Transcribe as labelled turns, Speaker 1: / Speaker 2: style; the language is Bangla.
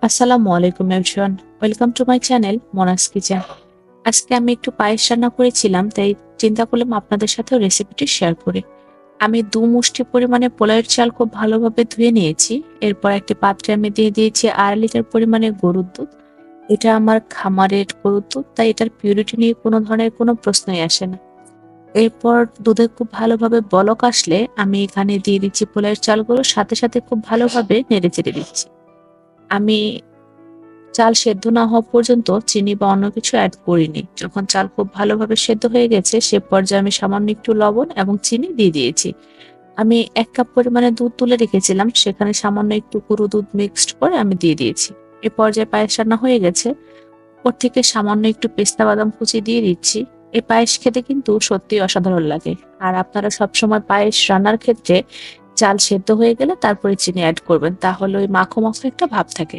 Speaker 1: আসসালামু আলাইকুম everyone, welcome to my channel Monas kitchen. আজকে আমি একটু পায়েস রান্না করেছিলাম, তাই চিন্তা করলাম আপনাদের সাথেও রেসিপিটি শেয়ার করি। আমি 2 মুষ্টি পরিমাণে পোলাওয়ের চাল খুব ভালোভাবে ধুয়ে নিয়েছি। এরপর একটি পাত্রে আমি দিয়ে দিয়েছি 1/2 লিটার পরিমাণে গরুর দুধ। এটা আমার খামারের গরুর দুধ, তাই এটার পিউরিটি নিয়ে কোনো ধরনের কোনো প্রশ্নই আসে না। এরপর দুধে খুব ভালোভাবে বলক আসলে আমি এখানে দিয়ে দিচ্ছি পোলাওয়ের চালগুলো, সাথে সাথে খুব ভালোভাবে নেড়ে চেড়ে দিচ্ছি। আমি চাল সেদ্ধ না হওয়া পর্যন্ত চিনি বা অন্য কিছু অ্যাড করিনি। যখন চাল খুব ভালোভাবে সেদ্ধ হয়ে গেছে সে পর্যায়ে আমি সামান্য একটু লবণ এবং চিনি দিয়ে দিয়েছি। আমি 1 কাপ পরিমাণে দুধ তুলে রেখেছিলাম, সেখানে সামান্য একটু গুঁড়ো দুধ মিক্সড করে আমি দিয়ে দিয়েছি। এ পর্যায়ে পায়েস রান্না হয়ে গেছে। ওর থেকে সামান্য একটু পেস্তা বাদাম কুচি দিয়ে দিচ্ছি। এই পায়েস খেতে কিন্তু সত্যিই অসাধারণ লাগে। আর আপনারা সবসময় পায়েস রান্নার ক্ষেত্রে চাল সেদ্ধ হয়ে গেলে তারপরে চিনি অ্যাড করবেন, তাহলে ওই মাখো মাখো একটা ভাব থাকে।